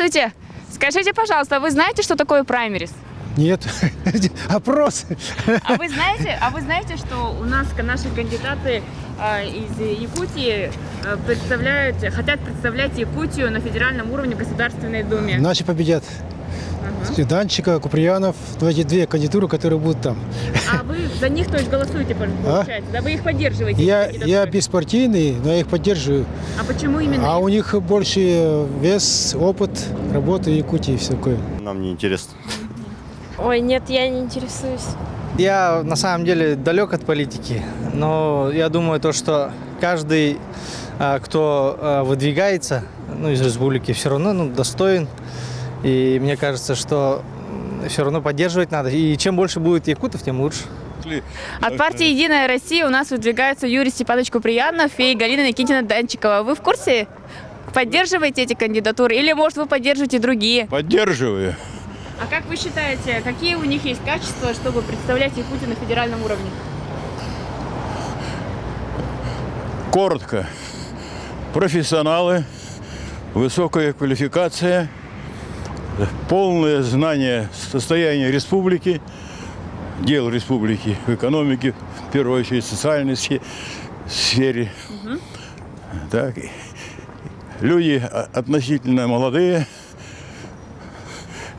Здравствуйте. Скажите, пожалуйста, вы знаете, что такое праймерис? Нет, опрос. А вы знаете, что у нас наши кандидаты из Якутии хотят представлять Якутию на федеральном уровне в Государственной Думе? Наши победят. Данчика, Куприянов, эти две кандидатуры, которые будут там. А вы за них, то есть, голосуете, получается? Да, вы их поддерживаете? Я беспартийный, но я их поддерживаю. А почему именно? А у них больше вес, опыт работы в Якутии и все такое. Нам не интересно. Ой, нет, я не интересуюсь. Я на самом деле далек от политики, но я думаю, что каждый, кто выдвигается из республики, все равно достоин. И мне кажется, что все равно поддерживать надо. И чем больше будет якутов, тем лучше. От партии «Единая Россия» у нас выдвигаются Юрий Степанович Куприянов и Галина Никитина Данчикова. Вы в курсе? Поддерживаете эти кандидатуры? Или, может, вы поддержите другие? Поддерживаю. А как вы считаете, какие у них есть качества, чтобы представлять Якутию на федеральном уровне? Коротко. Профессионалы, высокая квалификация, полное знание состояния республики, дел республики в экономике, в первую очередь в социальной сфере. Так. Люди относительно молодые,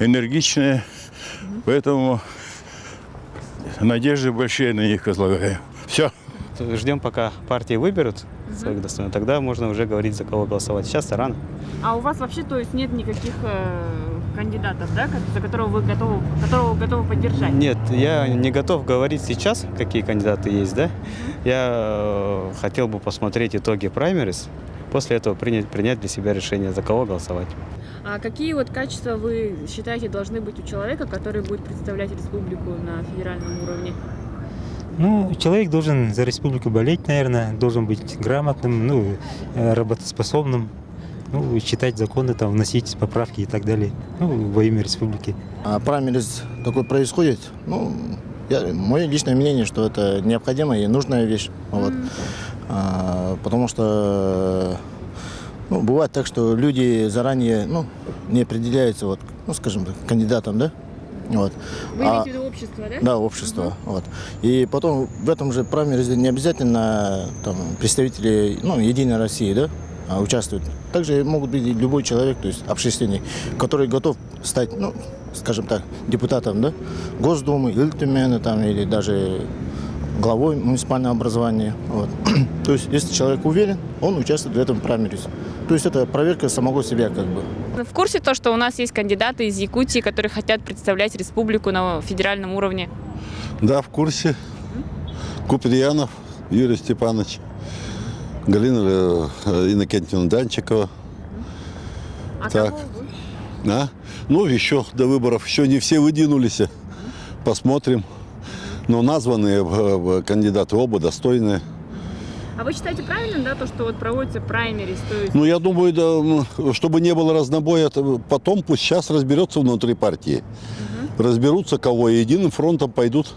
энергичные, поэтому надежды большие на них возлагаю. Все. Ждем, пока партии выберут своих достойных, тогда можно уже говорить, за кого голосовать. Сейчас-то рано. А у вас вообще, то есть, нет никаких кандидатов, да, за которого вы готовы поддержать? Нет, я не готов говорить сейчас, какие кандидаты есть, да. Я хотел бы посмотреть итоги праймерис, после этого принять для себя решение, за кого голосовать. А какие вот качества вы считаете должны быть у человека, который будет представлять республику на федеральном уровне? Ну, человек должен за республику болеть, наверное, должен быть грамотным, работоспособным, читать законы, вносить поправки и так далее, во имя республики. Праймерис такой происходит, мое личное мнение, что это необходимая и нужная вещь, потому что бывает так, что люди заранее не определяются, скажем так, кандидатом, да? Вы имеете в виду общество, да? Да, общество. И потом в этом же праймеризе не обязательно представители Единой России, да, участвуют. Также могут быть и любой человек, то есть общественник, который готов стать, скажем так, депутатом, да, Госдумы, Ильтумена или даже главой муниципального образования. То есть если человек уверен, он участвует в этом праймеризе. То есть это проверка самого себя как бы. В курсе то, что у нас есть кандидаты из Якутии, которые хотят представлять республику на федеральном уровне? Да, в курсе. Куприянов Юрий Степанович, Галина Иннокентьевна Данчикова. А кого вы? Еще до выборов, еще не все выдвинулись. Посмотрим. Но названные кандидаты оба достойные. А вы считаете правильным, да, то, что проводится праймерис? То есть... Я думаю, да, чтобы не было разнобоя, потом пусть сейчас разберется внутри партии. Разберутся, кого и единым фронтом пойдут